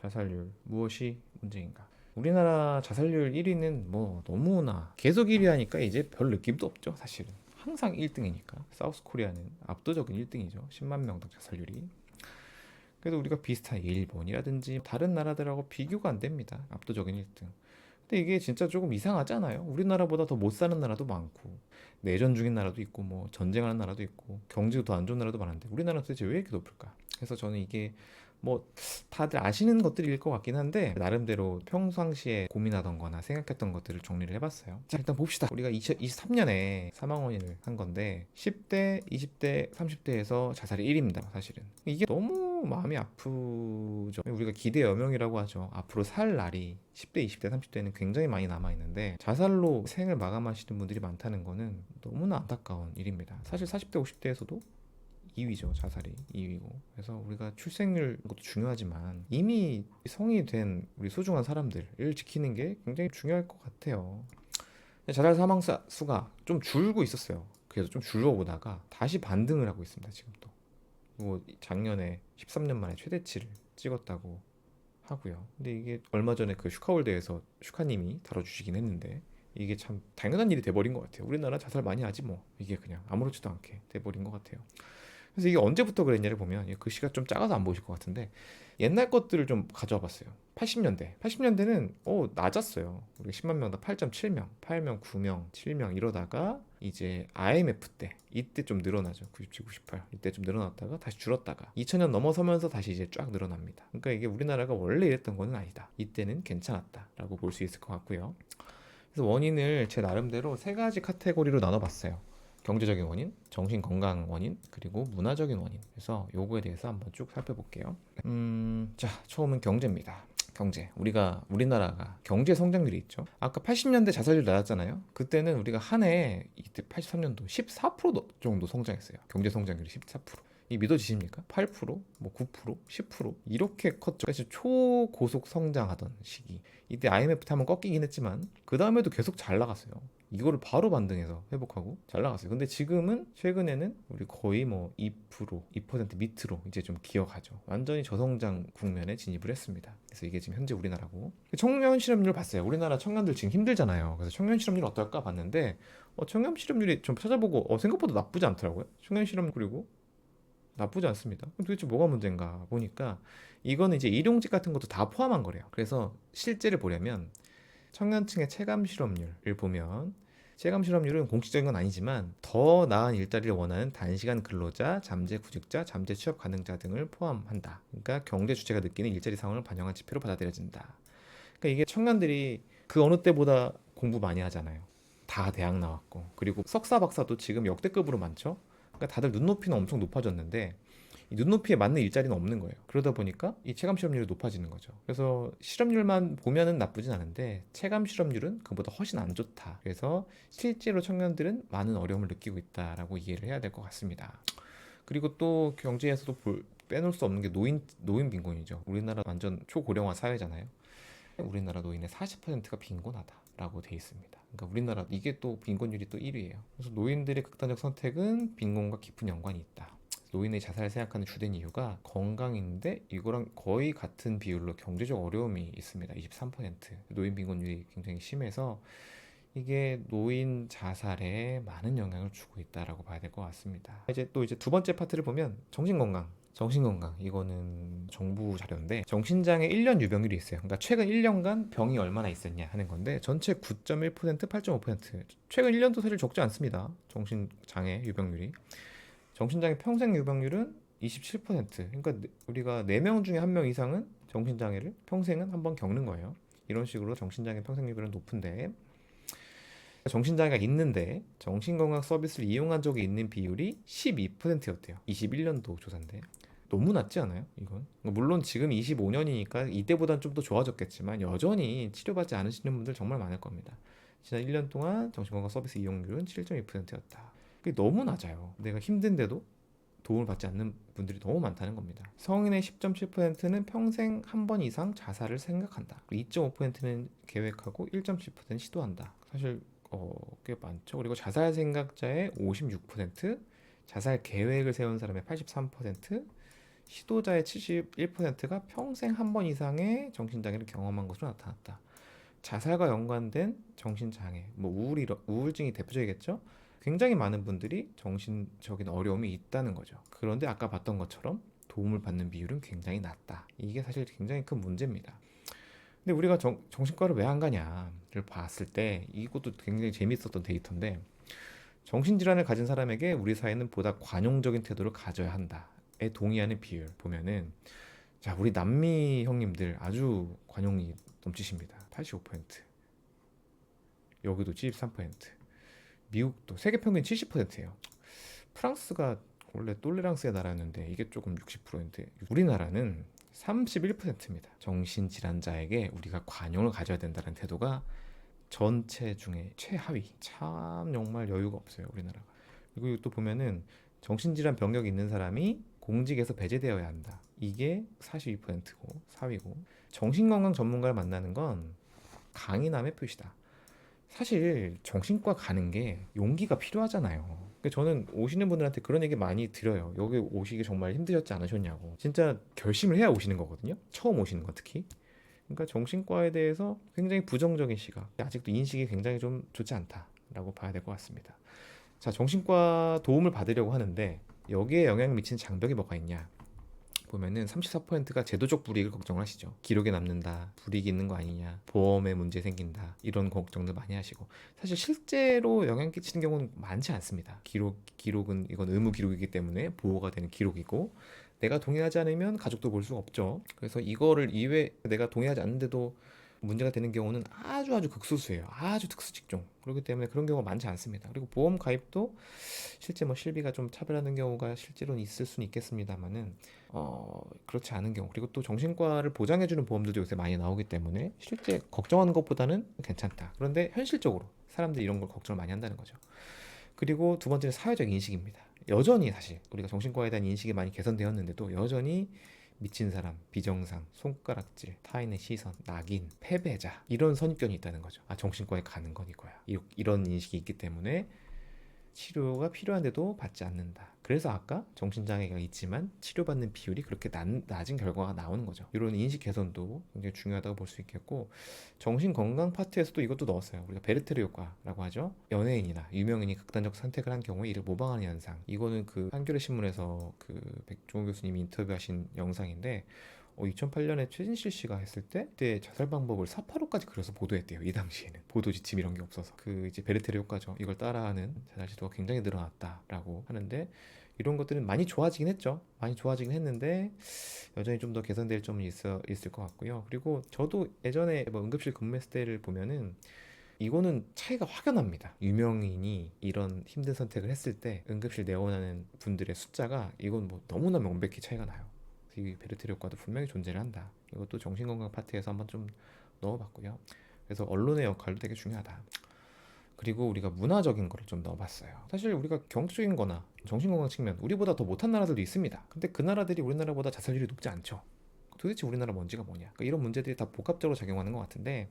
자살률 무엇이 문제인가? 우리나라 자살률 1위는 뭐 너무나 계속 1위 하니까 이제 별 느낌도 없죠, 사실은. 항상 1등이니까. 사우스 코리아는 압도적인 1등이죠. 10만 명당 자살률이. 그래도 우리가 비슷한 일본이라든지 다른 나라들하고 비교가 안 됩니다. 압도적인 1등. 근데 이게 진짜 조금 이상하잖아요. 우리나라보다 더 못 사는 나라도 많고, 내전 중인 나라도 있고, 뭐 전쟁하는 나라도 있고, 경제가 더 안 좋은 나라도 많은데 우리나라는 도대체 왜 이렇게 높을까? 그래서 저는 이게 뭐 다들 아시는 것들일 것 같긴 한데, 나름대로 평상시에 고민하던 거나 생각했던 것들을 정리를 해봤어요. 자, 일단 봅시다. 우리가 2023년에 사망원인을 한 건데 10대, 20대, 30대에서 자살이 1위입니다. 사실은 이게 너무 마음이 아프죠. 우리가 기대 여명이라고 하죠. 앞으로 살 날이 10대, 20대, 30대는 굉장히 많이 남아있는데 자살로 생을 마감하시는 분들이 많다는 거는 너무나 안타까운 일입니다. 사실 40대, 50대에서도 2위죠. 자살이 2위고. 그래서 우리가 출생률 것도 중요하지만 이미 성이 된 우리 소중한 사람들을 지키는 게 굉장히 중요할 것 같아요. 자살 사망 수가 좀 줄고 있었어요. 그래서 좀 줄어보다가 다시 반등을 하고 있습니다. 지금 또. 뭐 작년에 13년 만에 최대치를 찍었다고 하고요. 근데 이게 얼마 전에 그 슈카월드에서 슈카님이 다뤄주시긴 했는데 이게 참 당연한 일이 돼버린 것 같아요. 우리나라 자살 많이 하지 뭐. 이게 그냥 아무렇지도 않게 돼버린 것 같아요. 그래서 이게 언제부터 그랬냐를 보면 글씨가 좀 작아서 안 보이실 것 같은데 옛날 것들을 좀 가져와 봤어요. 80년대는 낮았어요. 우리 10만 명당 8.7명, 8명, 9명, 7명 이러다가 이제 IMF 때 이때 좀 늘어나죠. 97, 98 이때 좀 늘어났다가 다시 줄었다가 2000년 넘어서면서 다시 이제 쫙 늘어납니다. 그러니까 이게 우리나라가 원래 이랬던 거는 아니다. 이때는 괜찮았다라고 볼 수 있을 것 같고요. 그래서 원인을 제 나름대로 세 가지 카테고리로 나눠봤어요. 경제적인 원인, 정신 건강 원인, 그리고 문화적인 원인. 그래서 요거에 대해서 한번 쭉 살펴볼게요. 자, 처음은 경제입니다. 경제. 우리나라가 경제 성장률이 있죠. 아까 80년대 자살률 낮았잖아요. 그때는 우리가 한 해 이때 83년도 14% 정도 성장했어요. 경제 성장률이 14%. 이 믿어지십니까? 8%, 뭐 9%, 10% 이렇게 컸죠. 그래서 초고속 성장하던 시기. 이때 IMF 때 한번 꺾이긴 했지만 그 다음에도 계속 잘 나갔어요. 이거를 바로 반등해서 회복하고 잘 나갔어요. 근데 지금은 최근에는 우리 거의 뭐 2%, 2% 밑으로 이제 좀 기어가죠. 완전히 저성장 국면에 진입을 했습니다. 그래서 이게 지금 현재 우리나라고. 청년 실업률 봤어요. 우리나라 청년들 지금 힘들잖아요. 그래서 청년 실업률 어떨까 봤는데 청년 실업률이 좀 찾아보고 생각보다 나쁘지 않더라고요. 청년 실업률 그리고 나쁘지 않습니다. 그럼 도대체 뭐가 문제인가 보니까 이거는 이제 일용직 같은 것도 다 포함한 거래요. 그래서 실제를 보려면 청년층의 체감 실업률을 보면 체감 실업률은 공식적인 건 아니지만 더 나은 일자리를 원하는 단시간 근로자, 잠재 구직자, 잠재 취업 가능자 등을 포함한다. 그러니까 경제 주체가 느끼는 일자리 상황을 반영한 지표로 받아들여진다. 그러니까 이게 청년들이 그 어느 때보다 공부 많이 하잖아요. 다 대학 나왔고 그리고 석사 박사도 지금 역대급으로 많죠. 그러니까 다들 눈높이는 엄청 높아졌는데 이 눈높이에 맞는 일자리는 없는 거예요. 그러다 보니까 이 체감 실업률이 높아지는 거죠. 그래서 실업률만 보면은 나쁘진 않은데 체감 실업률은 그보다 훨씬 안 좋다. 그래서 실제로 청년들은 많은 어려움을 느끼고 있다라고 이해를 해야 될 것 같습니다. 그리고 또 경제에서도 빼놓을 수 없는 게 노인 빈곤이죠. 우리나라 완전 초고령화 사회잖아요. 우리나라 노인의 40%가 빈곤하다라고 돼 있습니다. 그러니까 우리나라 이게 또 빈곤율이 또 1위예요. 그래서 노인들의 극단적 선택은 빈곤과 깊은 연관이 있다. 노인의 자살을 생각하는 주된 이유가 건강인데 이거랑 거의 같은 비율로 경제적 어려움이 있습니다. 23%. 노인 빈곤율이 굉장히 심해서 이게 노인 자살에 많은 영향을 주고 있다라고 봐야 될 것 같습니다. 이제 두 번째 파트를 보면 정신건강. 정신건강 이거는 정부 자료인데 정신장애 1년 유병률이 있어요. 그러니까 최근 1년간 병이 얼마나 있었냐 하는 건데 전체 9.1%, 8.5%. 최근 1년도 사실 적지 않습니다. 정신장애 유병률이. 정신장애 평생 유병률은 27%. 그러니까 우리가 4명 중에 1명 이상은 정신장애를 평생은 한번 겪는 거예요. 이런 식으로 정신장애 평생 유병률은 높은데 정신장애가 있는데 정신건강 서비스를 이용한 적이 있는 비율이 12%였대요. 21년도 조사인데 너무 낮지 않아요? 이건 물론 지금 25년이니까 이때보단 좀 더 좋아졌겠지만 여전히 치료받지 않으시는 분들 정말 많을 겁니다. 지난 1년 동안 정신건강 서비스 이용률은 7.2%였다. 그게 너무 낮아요. 내가 힘든데도 도움을 받지 않는 분들이 너무 많다는 겁니다. 성인의 10.7%는 평생 한 번 이상 자살을 생각한다. 2.5%는 계획하고 1.7%는 시도한다. 사실 꽤 많죠. 그리고 자살 생각자의 56%, 자살 계획을 세운 사람의 83%, 시도자의 71%가 평생 한 번 이상의 정신장애를 경험한 것으로 나타났다. 자살과 연관된 정신장애, 뭐 우울증이 대표적이겠죠? 굉장히 많은 분들이 정신적인 어려움이 있다는 거죠. 그런데 아까 봤던 것처럼 도움을 받는 비율은 굉장히 낮다. 이게 사실 굉장히 큰 문제입니다. 근데 우리가 정신과를 왜 안 가냐를 봤을 때 이것도 굉장히 재밌었던 데이터인데 정신질환을 가진 사람에게 우리 사회는 보다 관용적인 태도를 가져야 한다에 동의하는 비율 보면은 자, 우리 남미 형님들 아주 관용이 넘치십니다. 85%. 여기도 73%. 미국도 세계 평균 70%예요. 프랑스가 원래 똘레랑스의 나라였는데 이게 조금 60%인데 우리나라는 31%입니다. 정신질환자에게 우리가 관용을 가져야 된다는 태도가 전체 중에 최하위. 참 정말 여유가 없어요, 우리나라가. 그리고 또 보면은 정신질환 병력이 있는 사람이 공직에서 배제되어야 한다. 이게 42%고 4위고 정신건강 전문가를 만나는 건 강인함의 표시다. 사실 정신과 가는 게 용기가 필요하잖아요. 그러니까 저는 오시는 분들한테 그런 얘기 많이 드려요. 여기 오시기 정말 힘드셨지 않으셨냐고. 진짜 결심을 해야 오시는 거거든요. 처음 오시는 거 특히. 그러니까 정신과에 대해서 굉장히 부정적인 시각, 아직도 인식이 굉장히 좀 좋지 않다라고 봐야 될 것 같습니다. 자, 정신과 도움을 받으려고 하는데 여기에 영향을 미치는 장벽이 뭐가 있냐? 보면은 34%가 제도적 불이익을 걱정을 하시죠. 기록에 남는다, 불이익이 있는 거 아니냐, 보험에 문제 생긴다, 이런 걱정들 많이 하시고 사실 실제로 영향 끼치는 경우는 많지 않습니다. 기록은 이건 의무 기록이기 때문에 보호가 되는 기록이고 내가 동의하지 않으면 가족도 볼 수가 없죠. 그래서 이거를 이외 내가 동의하지 않는데도 문제가 되는 경우는 아주 아주 극소수예요. 아주 특수 직종. 그렇기 때문에 그런 경우가 많지 않습니다. 그리고 보험 가입도 실제 뭐 실비가 좀 차별하는 경우가 실제로는 있을 수는 있겠습니다만은 그렇지 않은 경우 그리고 또 정신과를 보장해주는 보험들도 요새 많이 나오기 때문에 실제 걱정하는 것보다는 괜찮다. 그런데 현실적으로 사람들이 이런 걸 걱정을 많이 한다는 거죠. 그리고 두 번째는 사회적 인식입니다. 여전히 사실 우리가 정신과에 대한 인식이 많이 개선되었는데도 여전히 미친 사람, 비정상, 손가락질, 타인의 시선, 낙인, 패배자 이런 선입견이 있다는 거죠. 아, 정신과에 가는 건 이거야. 이런 인식이 있기 때문에 치료가 필요한데도 받지 않는다. 그래서 아까 정신장애가 있지만 치료받는 비율이 그렇게 낮은 결과가 나오는 거죠. 이런 인식 개선도 굉장히 중요하다고 볼 수 있겠고 정신건강 파트에서도 이것도 넣었어요. 우리가 베르테르 효과라고 하죠. 연예인이나 유명인이 극단적 선택을 한 경우에 이를 모방하는 현상. 이거는 그 한겨레 신문에서 그 백종원 교수님이 인터뷰하신 영상인데 2008년에 최진실 씨가 했을 때 그때 자살 방법을 사파로까지 그려서 보도했대요. 이 당시에는 보도 지침 이런 게 없어서 그 이제 베르테르 효과죠. 이걸 따라하는 자살 시도가 굉장히 늘어났다라고 하는데 이런 것들은 많이 좋아지긴 했죠. 많이 좋아지긴 했는데 여전히 좀 더 개선될 점은 있을 것 같고요. 그리고 저도 예전에 뭐 응급실 근무했을 때를 보면은 이거는 차이가 확연합니다. 유명인이 이런 힘든 선택을 했을 때 응급실 내원하는 분들의 숫자가 이건 뭐 너무나 명백히 차이가 나요. 이 베르테르 효과도 분명히 존재를 한다. 이것도 정신건강 파트에서 한번 좀 넣어봤고요. 그래서 언론의 역할도 되게 중요하다. 그리고 우리가 문화적인 거를 좀 넣어봤어요. 사실 우리가 경제적인 거나 정신건강 측면 우리보다 더 못한 나라들도 있습니다. 근데 그 나라들이 우리나라보다 자살률이 높지 않죠. 도대체 우리나라 뭔지가 뭐냐? 그러니까 이런 문제들이 다 복합적으로 작용하는 것 같은데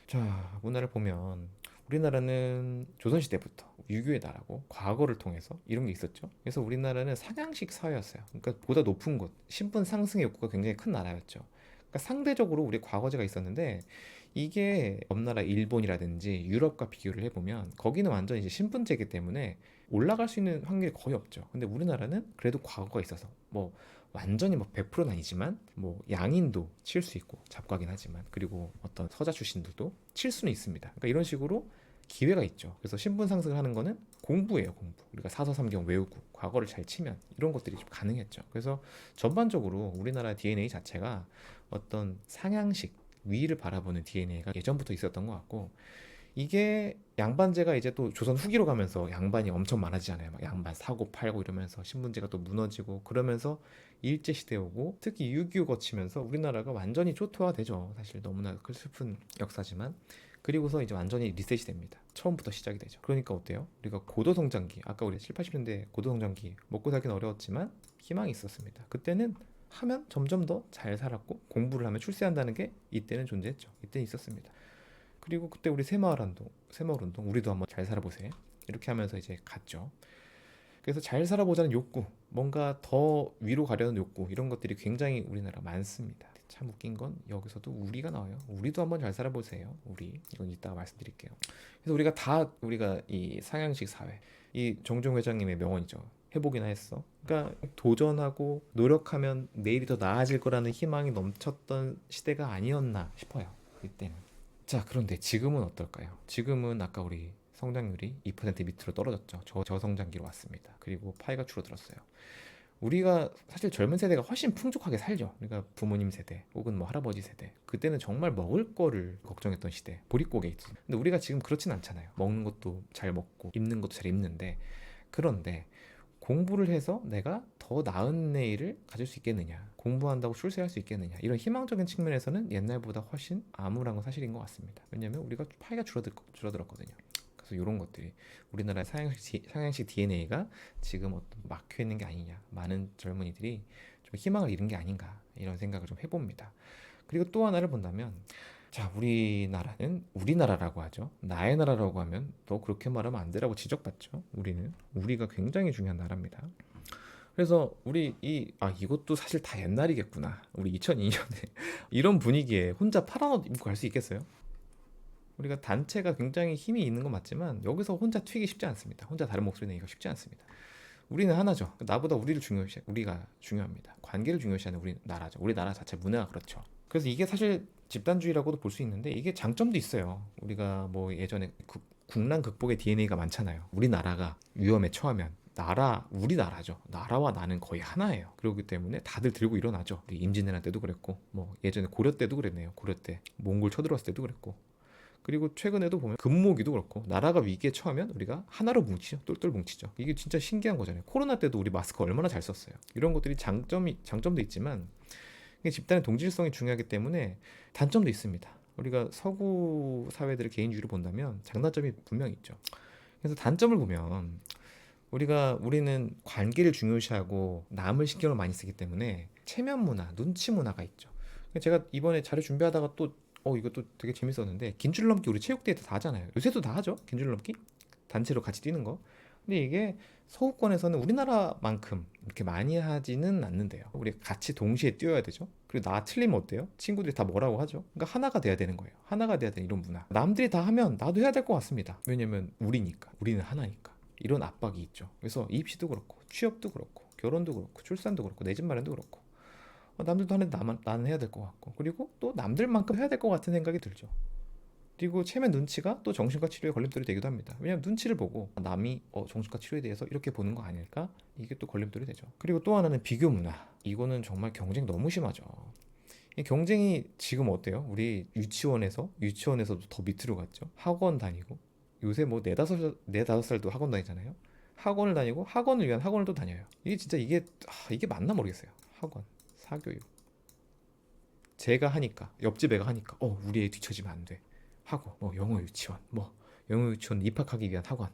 자, 문화를 보면 우리나라는 조선시대부터 유교의 나라고 과거를 통해서 이런 게 있었죠. 그래서 우리나라는 상향식 사회였어요. 그러니까 보다 높은 곳, 신분 상승의 욕구가 굉장히 큰 나라였죠. 그러니까 상대적으로 우리 과거제가 있었는데 이게 옆나라 일본이라든지 유럽과 비교를 해보면 거기는 완전 이제 신분제이기 때문에 올라갈 수 있는 확률이 거의 없죠. 근데 우리나라는 그래도 과거가 있어서 뭐 완전히 뭐 100%는 아니지만 뭐 양인도 칠 수 있고 잡과긴 하지만 그리고 어떤 서자 출신들도 칠 수는 있습니다. 그러니까 이런 식으로 기회가 있죠. 그래서 신분 상승을 하는 거는 공부예요, 공부. 우리가 사서삼경 외우고 과거를 잘 치면 이런 것들이 좀 가능했죠. 그래서 전반적으로 우리나라 DNA 자체가 어떤 상향식 위를 바라보는 DNA가 예전부터 있었던 것 같고 이게 양반제가 이제 또 조선 후기로 가면서 양반이 엄청 많아지잖아요. 막 양반 사고 팔고 이러면서 신분제가 또 무너지고 그러면서 일제시대 오고 특히 6.25 거치면서 우리나라가 완전히 초토화되죠. 사실 너무나 슬픈 역사지만 그리고서 이제 완전히 리셋이 됩니다. 처음부터 시작이 되죠. 그러니까 어때요? 우리가 고도성장기 아까 우리 7, 80년대 고도성장기 먹고 살기는 어려웠지만 희망이 있었습니다. 그때는 하면 점점 더 잘 살았고 공부를 하면 출세한다는 게 이때는 존재했죠. 이때는 있었습니다. 그리고 그때 우리 새마을 운동 우리도 한번 잘 살아보세요. 이렇게 하면서 이제 갔죠. 그래서 잘 살아보자는 욕구, 뭔가 더 위로 가려는 욕구, 이런 것들이 굉장히 우리나라 많습니다. 참 웃긴 건 여기서도 우리가 나와요. 우리도 한번 잘 살아보세요. 우리 이건 이따가 말씀드릴게요. 그래서 우리가 이 상향식 사회, 이 정종 회장님의 명언이죠. 해보기나 했어. 그러니까 도전하고 노력하면 내일이 더 나아질 거라는 희망이 넘쳤던 시대가 아니었나 싶어요. 이때는. 자, 그런데 지금은 어떨까요? 지금은 아까 우리 성장률이 2% 밑으로 떨어졌죠. 저성장기로 왔습니다. 그리고 파이가 줄어들었어요. 우리가 사실 젊은 세대가 훨씬 풍족하게 살죠. 그러니까 부모님 세대 혹은 뭐 할아버지 세대, 그때는 정말 먹을 거를 걱정했던 시대, 보릿고개 있지. 근데 우리가 지금 그렇진 않잖아요. 먹는 것도 잘 먹고 입는 것도 잘 입는데, 그런데 공부를 해서 내가 더 나은 내일을 가질 수 있겠느냐, 공부한다고 출세할 수 있겠느냐, 이런 희망적인 측면에서는 옛날보다 훨씬 암울한 건 사실인 것 같습니다. 왜냐하면 우리가 파이가 줄어들었거든요. 그래서 이런 것들이 우리나라의 상향식 DNA가 지금 어떤 막혀 있는 게 아니냐, 많은 젊은이들이 좀 희망을 잃은 게 아닌가, 이런 생각을 좀 해봅니다. 그리고 또 하나를 본다면, 자, 우리나라는 우리나라라고 하죠. 나의 나라라고 하면 너 그렇게 말하면 안 되라고 지적받죠. 우리가 굉장히 중요한 나라입니다. 그래서 이것도 사실 다 옛날이겠구나. 우리 2002년에 이런 분위기에 혼자 파란 옷 입고 갈 수 있겠어요? 우리가 단체가 굉장히 힘이 있는 건 맞지만 여기서 혼자 튀기 쉽지 않습니다. 혼자 다른 목소리 내기가 쉽지 않습니다. 우리는 하나죠. 나보다 우리가 중요합니다. 관계를 중요시하는 우리나라죠. 우리나라 자체 문화가 그렇죠. 그래서 이게 사실 집단주의라고도 볼 수 있는데 이게 장점도 있어요. 우리가 뭐 예전에 국난 극복의 DNA가 많잖아요. 우리나라가 위험에 처하면 우리나라죠. 나라와 나는 거의 하나예요. 그렇기 때문에 다들 들고 일어나죠. 우리 임진왜란 때도 그랬고, 뭐 예전에 고려 때도 그랬네요. 고려 때 몽골 쳐들어왔을 때도 그랬고, 그리고 최근에도 보면 금모기도 그렇고, 나라가 위기에 처하면 우리가 하나로 뭉치죠. 똘똘 뭉치죠. 이게 진짜 신기한 거잖아요. 코로나 때도 우리 마스크 얼마나 잘 썼어요. 이런 것들이 장점도 있지만 이게 집단의 동질성이 중요하기 때문에 단점도 있습니다. 우리가 서구 사회들의 개인주의를 본다면 장단점이 분명히 있죠. 그래서 단점을 보면 우리는 관계를 중요시하고 남을 신경을 많이 쓰기 때문에 체면 문화, 눈치 문화가 있죠. 제가 이번에 자료 준비하다가 또 이것도 되게 재밌었는데, 긴줄 넘기 우리 체육대회 때 다 하잖아요. 요새도 다 하죠. 긴줄 넘기 단체로 같이 뛰는 거. 근데 이게 서구권에서는 우리나라만큼 이렇게 많이 하지는 않는데요. 우리 같이 동시에 뛰어야 되죠. 그리고 나 틀리면 어때요? 친구들이 다 뭐라고 하죠? 그러니까 하나가 돼야 되는 거예요. 하나가 돼야 되는 이런 문화. 남들이 다 하면 나도 해야 될 것 같습니다. 왜냐면 우리는 하나니까. 이런 압박이 있죠. 그래서 입시도 그렇고 취업도 그렇고 결혼도 그렇고 출산도 그렇고 내 집 마련도 그렇고, 남들도 하는데 나는 해야 될 것 같고, 그리고 또 남들만큼 해야 될 것 같은 생각이 들죠. 그리고 체면 눈치가 또 정신과 치료에 걸림돌이 되기도 합니다. 왜냐하면 눈치를 보고 남이 정신과 치료에 대해서 이렇게 보는 거 아닐까? 이게 또 걸림돌이 되죠. 그리고 또 하나는 비교 문화. 이거는 정말 경쟁 너무 심하죠. 이 경쟁이 지금 어때요? 우리 유치원에서도 더 밑으로 갔죠. 학원 다니고, 요새 뭐 네다섯 살도 학원 다니잖아요. 학원을 다니고 학원을 위한 학원을 또 다녀요. 이게 맞나 모르겠어요. 학원, 사교육. 제가 하니까, 옆집 애가 하니까 우리 애 뒤처지면 안 돼 하고, 영어 유치원 입학하기 위한 학원.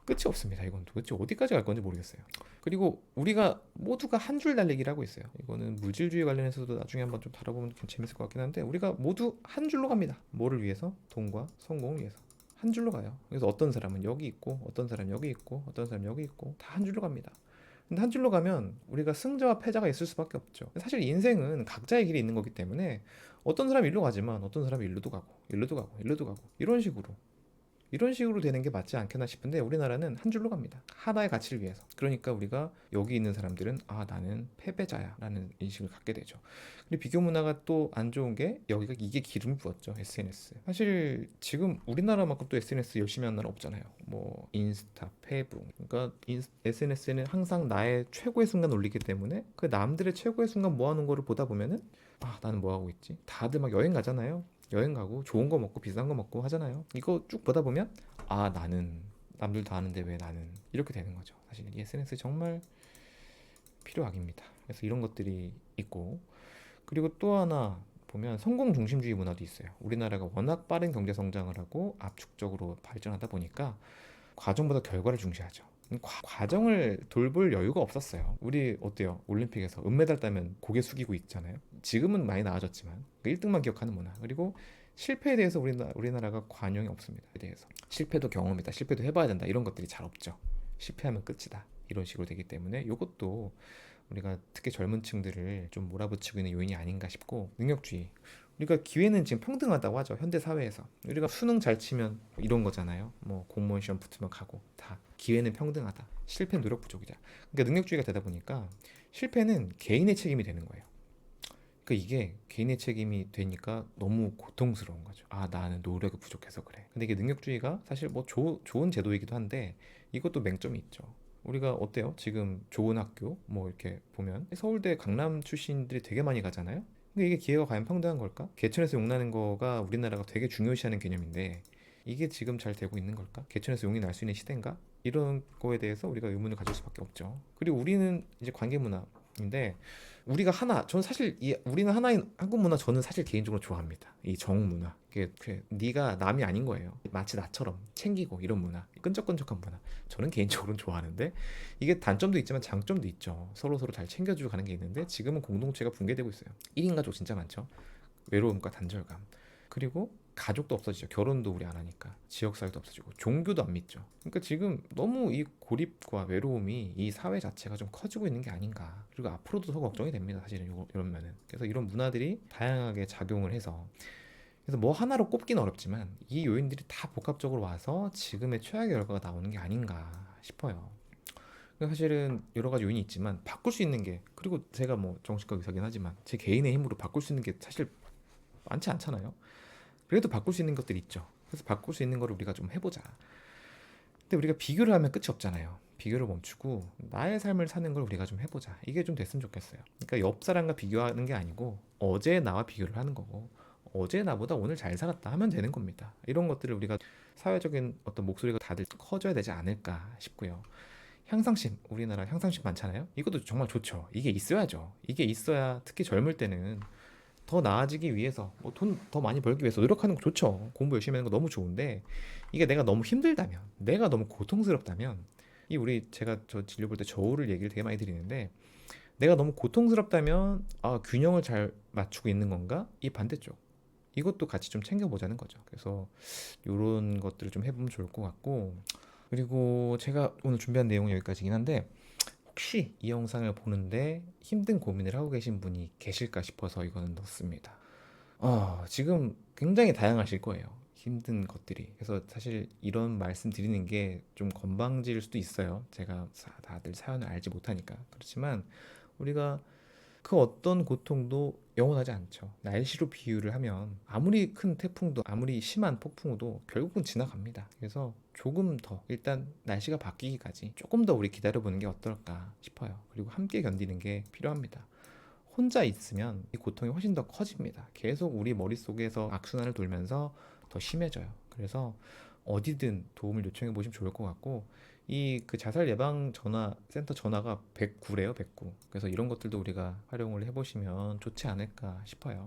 끝이 없습니다. 이건 도대체 어디까지 갈 건지 모르겠어요. 그리고 우리가 모두가 한 줄 달리기를 하고 있어요. 이거는 물질주의 관련해서도 나중에 한번 좀 다뤄보면 좀 재밌을 것 같긴 한데, 우리가 모두 한 줄로 갑니다. 뭐를 위해서? 돈과 성공을 위해서 한 줄로 가요. 그래서 어떤 사람은 여기 있고, 어떤 사람은 여기 있고, 어떤 사람은 여기 있고, 다 한 줄로 갑니다. 근데 한 줄로 가면 우리가 승자와 패자가 있을 수밖에 없죠. 사실 인생은 각자의 길이 있는 거기 때문에 어떤 사람이 일로 가지만 어떤 사람이 일로도 가고, 일로도 가고, 일로도 가고, 이런 식으로 되는 게 맞지 않겠나 싶은데, 우리나라는 한 줄로 갑니다. 하나의 가치를 위해서. 그러니까 우리가 여기 있는 사람들은 나는 패배자야 라는 인식을 갖게 되죠. 그리고 비교 문화가 또 안 좋은 게, 이게 기름을 부었죠. SNS. 사실 지금 우리나라만큼 또 SNS 열심히 하는 나라 없잖아요. 뭐 인스타, 페이북. 그러니까 SNS에는 항상 나의 최고의 순간 올리기 때문에 그 남들의 최고의 순간 모아놓은 거를 보다 보면은 나는 뭐 하고 있지? 다들 막 여행 가잖아요. 여행 가고 좋은 거 먹고 비싼 거 먹고 하잖아요. 이거 쭉 보다 보면 나는 남들 다 하는데 왜 나는, 이렇게 되는 거죠. 사실 이 SNS 정말 필요악입니다. 그래서 이런 것들이 있고, 그리고 또 하나 보면 성공 중심주의 문화도 있어요. 우리나라가 워낙 빠른 경제 성장을 하고 압축적으로 발전하다 보니까 과정보다 결과를 중시하죠. 과정을 돌볼 여유가 없었어요. 우리 어때요? 올림픽에서 은메달 따면 고개 숙이고 있잖아요. 지금은 많이 나아졌지만 1등만 기억하는 문화. 그리고 실패에 대해서 우리나라가 관용이 없습니다. 에 대해서 실패도 경험이다, 실패도 해봐야 된다, 이런 것들이 잘 없죠. 실패하면 끝이다, 이런 식으로 되기 때문에 이것도 우리가 특히 젊은 층들을 좀 몰아붙이고 있는 요인이 아닌가 싶고, 능력주의. 우리가 기회는 지금 평등하다고 하죠. 현대 사회에서. 우리가 수능 잘 치면 이런 거잖아요. 뭐 공무원 시험 붙으면 가고 다 기회는 평등하다. 실패는 노력 부족이다. 그러니까 능력주의가 되다 보니까 실패는 개인의 책임이 되는 거예요. 그러니까 이게 개인의 책임이 되니까 너무 고통스러운 거죠. 아, 나는 노력이 부족해서 그래. 근데 이게 능력주의가 사실 뭐 좋은 제도이기도 한데 이것도 맹점이 있죠. 우리가 어때요? 지금 좋은 학교 뭐 이렇게 보면 서울대 강남 출신들이 되게 많이 가잖아요. 근데 이게 기회가 과연 평등한 걸까? 개천에서 용나는 거가 우리나라가 되게 중요시하는 개념인데 이게 지금 잘 되고 있는 걸까? 개천에서 용이 날 수 있는 시대인가? 이런 거에 대해서 우리가 의문을 가질 수밖에 없죠. 그리고 우리는 이제 관계 문화인데 우리가 하나, 저는 사실 우리는 하나인 한국 문화 저는 사실 개인적으로 좋아합니다. 이 정 문화. 이게 네가 남이 아닌 거예요. 마치 나처럼 챙기고 이런 문화, 끈적끈적한 문화. 저는 개인적으로는 좋아하는데 이게 단점도 있지만 장점도 있죠. 서로 서로 잘 챙겨주고 가는 게 있는데 지금은 공동체가 붕괴되고 있어요. 1인 가족 진짜 많죠. 외로움과 단절감. 그리고 가족도 없어지죠. 결혼도 우리 안 하니까. 지역사회도 없어지고 종교도 안 믿죠. 그러니까 지금 너무 이 고립과 외로움이 이 사회 자체가 좀 커지고 있는 게 아닌가. 그리고 앞으로도 더 걱정이 됩니다. 사실은 이런 면은. 그래서 이런 문화들이 다양하게 작용을 해서, 그래서 뭐 하나로 꼽기는 어렵지만 이 요인들이 다 복합적으로 와서 지금의 최악의 결과가 나오는 게 아닌가 싶어요. 그러니까 사실은 여러 가지 요인이 있지만 바꿀 수 있는 게, 그리고 제가 뭐 정신과 의사긴 하지만 제 개인의 힘으로 바꿀 수 있는 게 사실 많지 않잖아요. 그래도 바꿀 수 있는 것들이 있죠. 그래서 바꿀 수 있는 거를 우리가 좀 해보자. 근데 우리가 비교를 하면 끝이 없잖아요. 비교를 멈추고 나의 삶을 사는 걸 우리가 좀 해보자. 이게 좀 됐으면 좋겠어요. 그러니까 옆 사람과 비교하는 게 아니고 어제 나와 비교를 하는 거고, 어제 나보다 오늘 잘 살았다 하면 되는 겁니다. 이런 것들을 우리가 사회적인 어떤 목소리가 다들 커져야 되지 않을까 싶고요. 향상심, 우리나라 향상심 많잖아요. 이것도 정말 좋죠. 이게 있어야죠. 이게 있어야 특히 젊을 때는 더 나아지기 위해서, 뭐 돈 더 많이 벌기 위해서 노력하는 거 좋죠. 공부 열심히 하는 거 너무 좋은데 이게 내가 너무 힘들다면, 내가 너무 고통스럽다면, 이 우리 제가 저 진료 볼 때 저울을 얘기를 되게 많이 드리는데, 내가 너무 고통스럽다면 아, 균형을 잘 맞추고 있는 건가? 이 반대쪽. 이것도 같이 좀 챙겨보자는 거죠. 그래서 이런 것들을 좀 해보면 좋을 것 같고, 그리고 제가 오늘 준비한 내용은 여기까지긴 한데 혹시 이 영상을 보는데 힘든 고민을 하고 계신 분이 계실까 싶어서 이거는 넣습니다. 지금 굉장히 다양하실 거예요. 힘든 것들이. 그래서 사실 이런 말씀 드리는 게 좀 건방질 수도 있어요. 제가 다들 사연을 알지 못하니까. 그렇지만 우리가 그 어떤 고통도 영원하지 않죠. 날씨로 비유를 하면 아무리 큰 태풍도 아무리 심한 폭풍우도 결국은 지나갑니다. 그래서 조금 더 일단 날씨가 바뀌기까지 조금 더 우리 기다려보는 게 어떨까 싶어요. 그리고 함께 견디는 게 필요합니다. 혼자 있으면 이 고통이 훨씬 더 커집니다. 계속 우리 머릿속에서 악순환을 돌면서 더 심해져요. 그래서 어디든 도움을 요청해 보시면 좋을 것 같고, 이 그 자살 예방 전화 센터 전화가 109래요, 109. 그래서 이런 것들도 우리가 활용을 해보시면 좋지 않을까 싶어요.